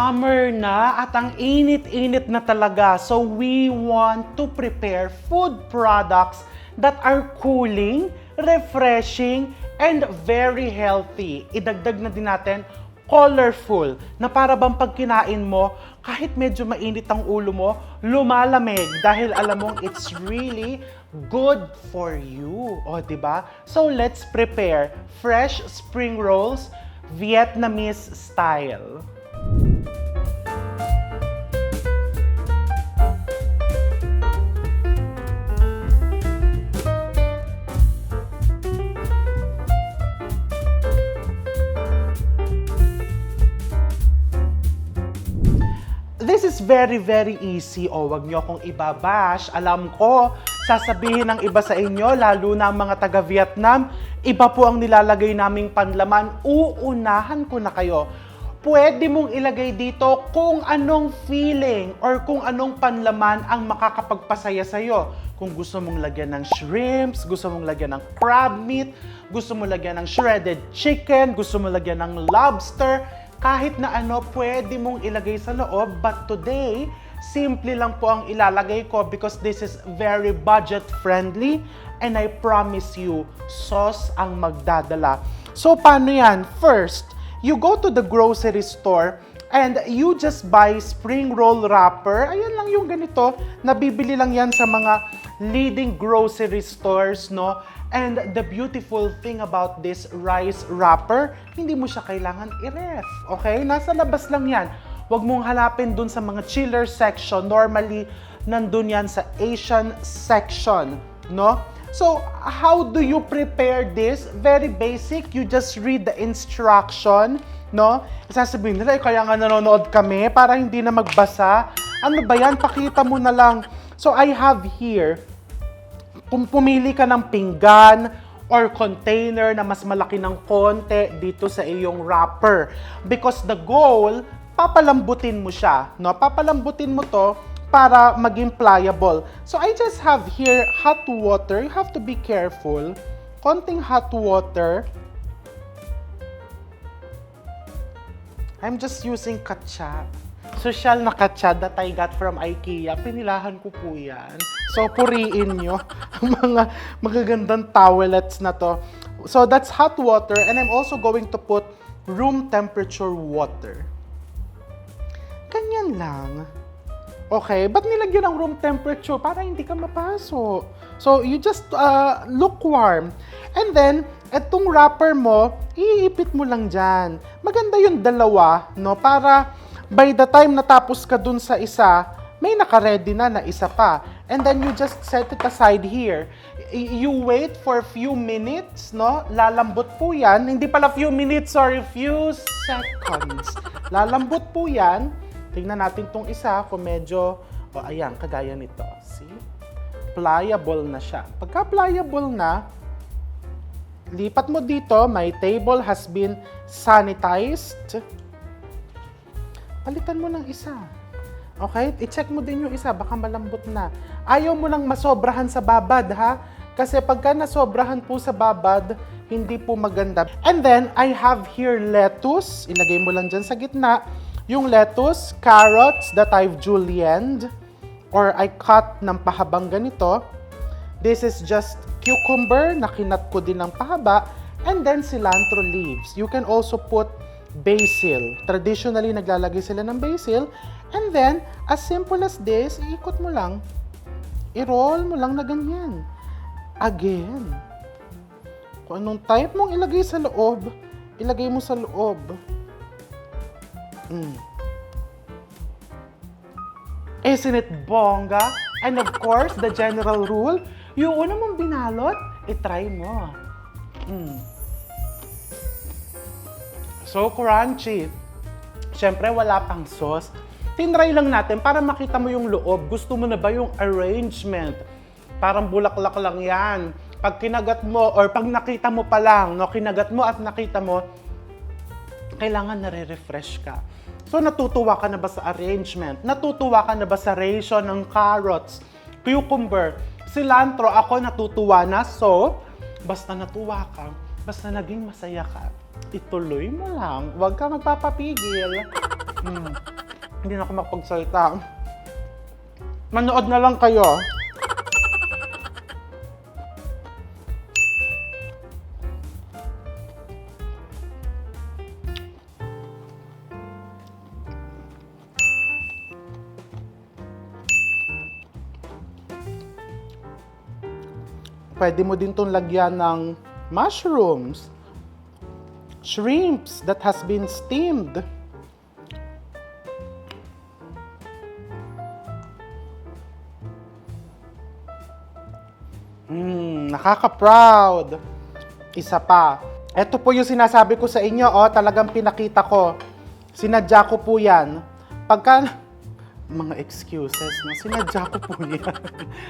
Summer na at ang init-init na talaga. So we want to prepare food products that are cooling, refreshing, and very healthy. Idagdag na din natin colorful, na para bang pag kinain mo, kahit medyo mainit ang ulo mo, lumalamig dahil alam mong it's really good for you. O, diba? So, let's prepare fresh spring rolls, Vietnamese style. This is very, very easy. O, wag nyo akong ibabash. Alam ko, sasabihin ng iba sa inyo, lalo na ang mga taga-Vietnam, iba po ang nilalagay naming panlaman. Uunahan ko na kayo. Pwede mong ilagay dito kung anong feeling or kung anong panlaman ang makakapagpasaya sa'yo. Kung gusto mong lagyan ng shrimps, gusto mong lagyan ng crab meat, gusto mong lagyan ng shredded chicken, gusto mong lagyan ng lobster, kahit na ano, pwede mong ilagay sa loob. But today, simple lang po ang ilalagay ko because this is very budget-friendly and I promise you, sauce ang magdadala. So, paano yan? First, you go to the grocery store and you just buy spring roll wrapper. Ayan lang yung ganito. Nabibili lang yan sa mga leading grocery stores, no? And the beautiful thing about this rice wrapper, hindi mo siya kailangan i-ref. Okay? Nasa labas lang yan. Huwag mong hanapin dun sa mga chiller section. Normally, nandun yan sa Asian section. No? So, how do you prepare this? Very basic. You just read the instruction. No? Sasabihin nila, kaya nga nanonood kami para hindi na magbasa. Ano ba yan? Pakita mo na lang. So, I have here, kung pumili ka ng pinggan or container na mas malaki ng konti dito sa iyong wrapper. Because the goal, papalambutin mo siya. No? Papalambutin mo to para maging pliable. So I just have here hot water. You have to be careful. Konting hot water. I'm just using ketchup. Social na ketchup that I got from IKEA. Pinilahan ko po yan. So, puriin nyo ang mga magagandang towelettes na to. So, that's hot water. And I'm also going to put room temperature water. Ganyan lang. Okay, ba't nilagyan ng room temperature? Para hindi ka mapaso. So, you just lukewarm. And then, etong wrapper mo, iipit mo lang dyan. Maganda yung dalawa, no? Para by the time natapos ka dun sa isa, may naka-ready na isa pa. And then you just set it aside here. You wait for a few minutes, no? Lalambot po yan. Hindi pala few minutes, sorry, few seconds. Lalambot po yan. Tingnan natin tong isa kung medyo, ayan, kagaya nito. See? Pliable na siya. Pagka pliable na, lipat mo dito. My table has been sanitized. Palitan mo ng isa. Okay? I-check mo din yung isa. Baka malambot na. Ayaw mo lang masobrahan sa babad, ha? Kasi pagka nasobrahan po sa babad, hindi po maganda. And then, I have here lettuce. Ilagay mo lang dyan sa gitna. Yung lettuce, carrots that I've julienned or I cut ng pahabang ganito. This is just cucumber na kinat ko din ng pahaba. And then, cilantro leaves. You can also put basil. Traditionally, naglalagay sila ng basil. And then, as simple as this, iikot mo lang. I-roll mo lang na ganyan. Again. Kung anong type mong ilagay sa loob, ilagay mo sa loob. Isn't it bongga? And of course, the general rule, yung una mong binalot, itry mo. So crunchy. Siyempre, wala pang sauce. Tinry lang natin para makita mo yung loob. Gusto mo na ba yung arrangement? Parang bulaklak lang yan. Pag kinagat mo, or pag nakita mo pa lang, no, kinagat mo at nakita mo, kailangan nare-refresh ka. So, natutuwa ka na ba sa arrangement? Natutuwa ka na ba sa ratio ng carrots, cucumber, cilantro? Ako natutuwa na. So, basta natuwa ka, basta naging masaya ka, ituloy mo lang. Huwag ka magpapapigil. Hindi na ako makapagsalita. Manood na lang kayo. Pwede mo din itong lagyan ng mushrooms, shrimps that has been steamed. Nakaka-proud. Isa pa. Ito po yung sinasabi ko sa inyo, talagang pinakita ko. Sinadya ko po yan. Pagka, mga excuses na, sinadya ko po yan.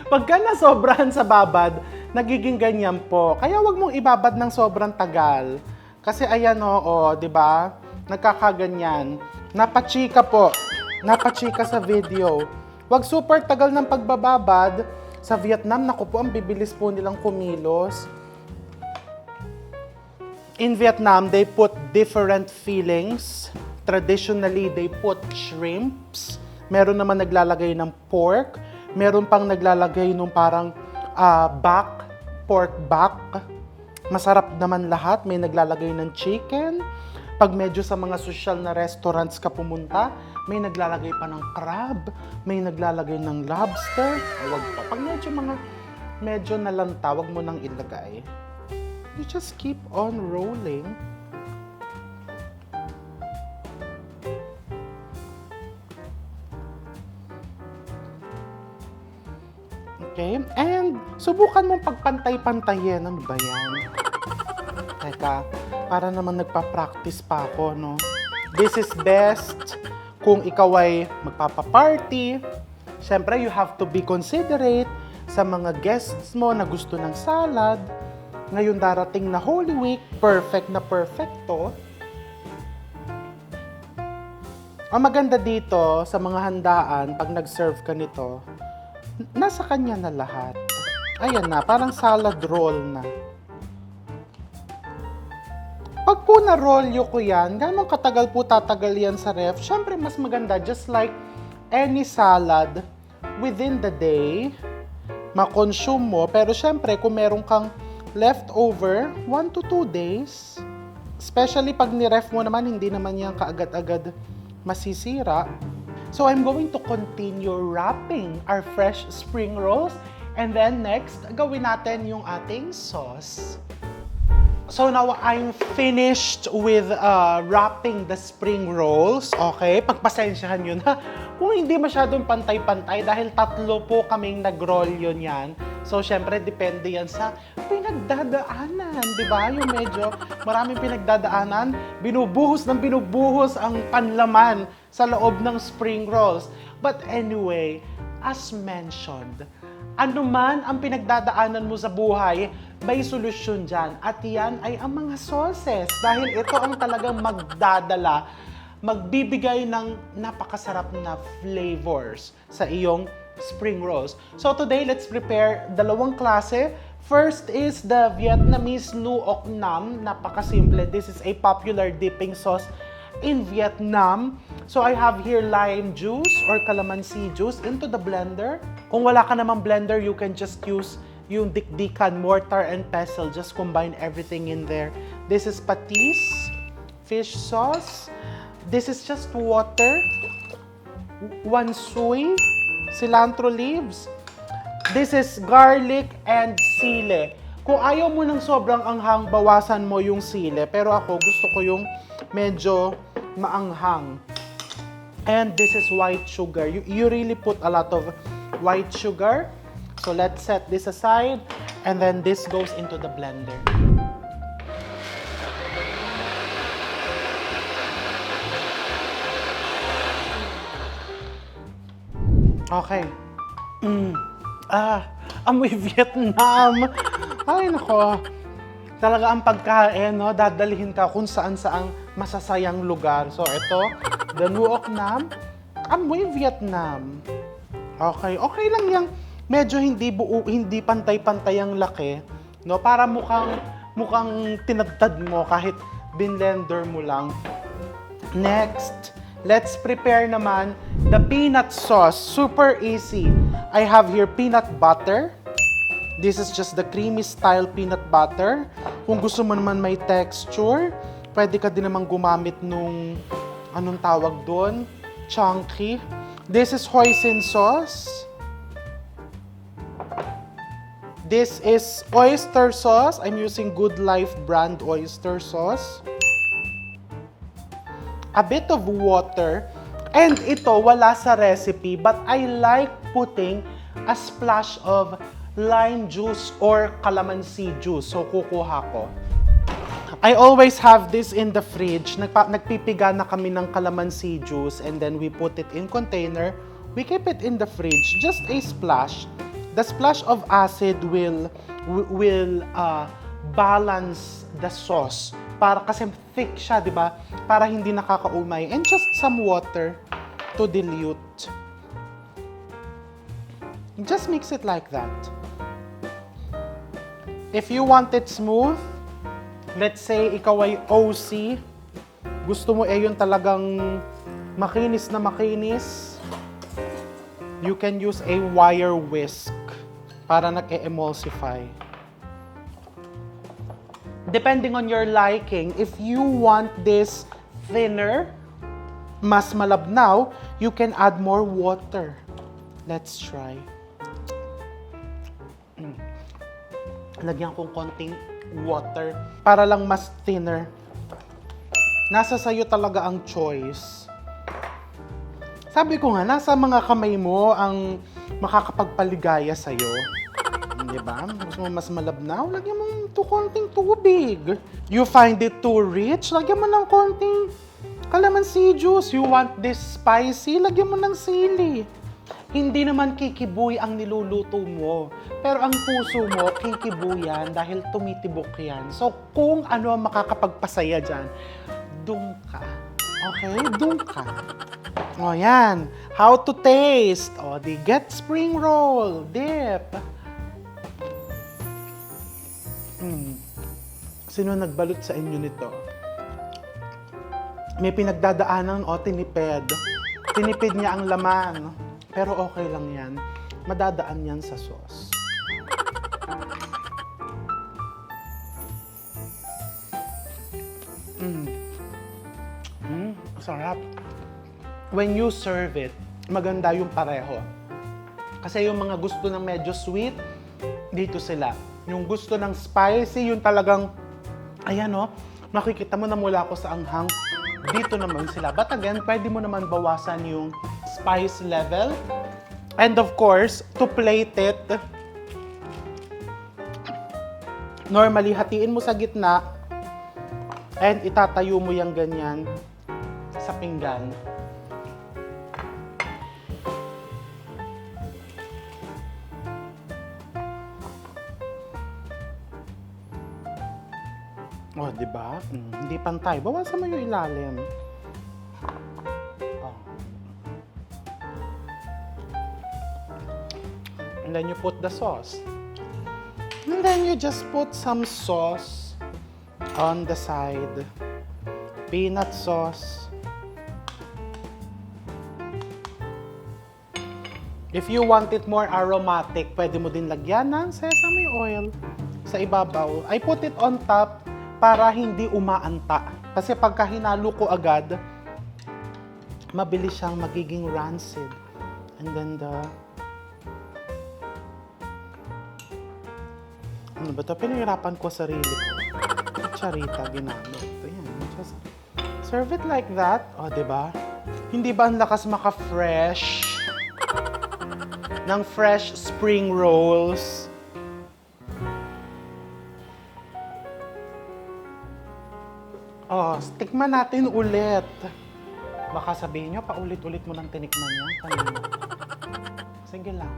Pagka nasobrahan sa babad, nagiging ganyan po. Kaya wag mong ibabad ng sobrang tagal. Kasi ayan di ba? Nagkakaganyan. Napachika po. Napachika sa video. Wag super tagal ng pagbababad. Sa Vietnam, naku po, ang bibilis po nilang kumilos. In Vietnam, they put different fillings. Traditionally, they put shrimps. Meron naman naglalagay ng pork. Meron pang naglalagay ng parang pork back. Masarap naman lahat. May naglalagay ng chicken. Pag medyo sa mga social na restaurants ka pumunta, may naglalagay pa ng crab. May naglalagay ng lobster. Wag pa. Pag medyo nalanta, wag mo nang ilagay. You just keep on rolling. Okay? And subukan mong pagpantay-pantayin. Ano ba yan? Teka, para naman nagpa-practice pa ako, no? This is best kung ikaw ay magpapa-party. Siyempre, you have to be considerate sa mga guests mo na gusto ng salad. Ngayon darating na Holy Week, perfect na perfecto. Ang maganda dito sa mga handaan, pag nag-serve ka nito, nasa kanya na lahat. Ayan na, parang salad roll na. Pag po na-rolyo ko yan, gano'ng katagal po tatagal yan sa ref? Siyempre, mas maganda, just like any salad, within the day, ma-consume mo. Pero siyempre, kung meron kang leftover, 1 to 2 days, especially pag ni-ref mo naman, hindi naman yan kaagad-agad masisira. So I'm going to continue wrapping our fresh spring rolls. And then next, gawin natin yung ating sauce. So now I'm finished with wrapping the spring rolls. Okay, pagpasensyahan yun ha. Kung hindi masyadong pantay-pantay dahil 3 po kaming nag-roll yun yan. So syempre depende yan sa pinagdadaanan, di ba? Yung medyo maraming pinagdadaanan, binubuhos ang panlaman sa loob ng spring rolls. But anyway, as mentioned, ano man ang pinagdadaanan mo sa buhay, may solusyon dyan. At yan ay ang mga sauces. Dahil ito ang talagang magbibigay ng napakasarap na flavors sa iyong spring rolls. So today, let's prepare 2 klase. First is the Vietnamese Nuoc Nam. Napakasimple. This is a popular dipping sauce in Vietnam. So I have here lime juice or calamansi juice into the blender. Kung wala ka namang blender, you can just use yung dikdikan, mortar and pestle. Just combine everything in there. This is patis, fish sauce. This is just water, 1 suy, cilantro leaves. This is garlic and sile. Kung ayaw mo ng sobrang anghang, bawasan mo yung sile. Pero ako, gusto ko yung medyo maanghang. And this is white sugar. You really put a lot of white sugar. So let's set this aside. And then this goes into the blender. Okay. Amoy Vietnam. Ay, nako. Talaga ang pagkain, no? Dadalhin ka kung saan-saang masasayang lugar. So, ito, the Nuoc Nam, amoy Vietnam. Okay. Okay lang yang medyo hindi pantay-pantay ang laki, no? Para mukhang tinadtad mo kahit binlender mo lang. Next, Let's prepare naman the peanut sauce. Super easy. I have here peanut butter. This is just the creamy style peanut butter. Kung gusto mo naman may texture, pwede ka din naman gumamit nung, anong tawag doon? Chunky. This is hoisin sauce. This is oyster sauce. I'm using Good Life brand oyster sauce. A bit of water. And ito, wala sa recipe, but I like putting a splash of lime juice or calamansi juice. So, kukuha ko. I always have this in the fridge. Nagpipiga na kami ng calamansi juice and then we put it in container. We keep it in the fridge. Just a splash. The splash of acid will balance the sauce. Para kasi thick siya, di ba? Para hindi nakakaumay. And just some water to dilute. Just mix it like that. If you want it smooth, let's say ikaw ay OC, gusto mo yung talagang makinis na makinis, you can use a wire whisk para nag-emulsify. Depending on your liking, if you want this thinner, mas malabnaw, you can add more water. Let's try. Lagyan kong konting water para lang mas thinner. Nasa sayo talaga ang choice. Sabi ko nga, nasa mga kamay mo ang makakapagpaligaya sa'yo. Di ba? Gusto mo mas malabnaw? Lagyan mo konting tubig. You find it too rich? Lagyan mo ng konting calamansi juice. You want this spicy? Lagyan mo ng sili. Hindi naman kikibuy ang niluluto mo. Pero ang puso mo, kikibuyan dahil tumitibok yan. So, kung ano ang makakapagpasaya dyan, doon ka. Okay? Doon ka. O, yan. How to taste. O, di get spring roll. Dip. Sino nagbalot sa inyo nito? May pinagdadaanan o tinipid. Tinipid niya ang laman. Pero okay lang yan. Madadaan yan sa sauce. Sarap. When you serve it, maganda yung pareho. Kasi yung mga gusto ng medyo sweet, dito sila. Yung gusto ng spicy, yung talagang, ayan o, makikita mo na mula ko sa anghang, dito naman sila. But again, pwede mo naman bawasan yung spice level. And of course, to plate it, normally, hatiin mo sa gitna, and itatayo mo yung ganyan sa pinggan. Oh, di ba? Hindi pantay. Bawasan mo yung ilalim. Oh. And then you put the sauce. And then you just put some sauce on the side. Peanut sauce. If you want it more aromatic, pwede mo din lagyan ng sesame oil sa ibabaw. I put it on top para hindi umaanta. Kasi pagka hinalo ko agad, mabilis siyang magiging rancid. And then ano ba ito? Pinahirapan ko sarili ko. Charita, ginamit. Ayan, just serve it like that. O, diba? Hindi ba ang lakas maka-fresh ng fresh spring rolls? Oh, tikman natin ulit. Baka sabihin nyo, paulit-ulit mo nang tinikman yan. Kanina. Sige lang.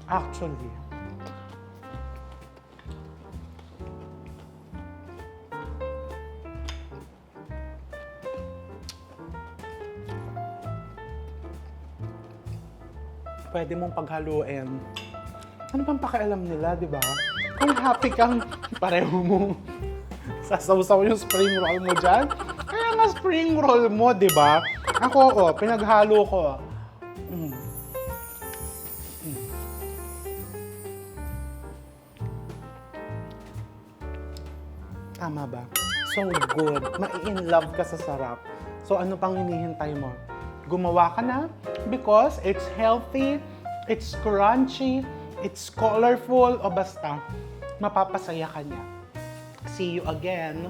Actually, pwede mong paghaluin. Ano bang pakialam nila, di ba? Kung happy kang Pareho mo. Sasawsaw yung spring roll mo dyan. Kaya nga spring roll mo, di ba? Ako, pinaghalo ko. Tama ba? So good. Mai-in love ka sa sarap. So ano pang hinihintay mo? Gumawa ka na because it's healthy, it's crunchy, it's colorful, o basta mapapasaya ka niya. See you again.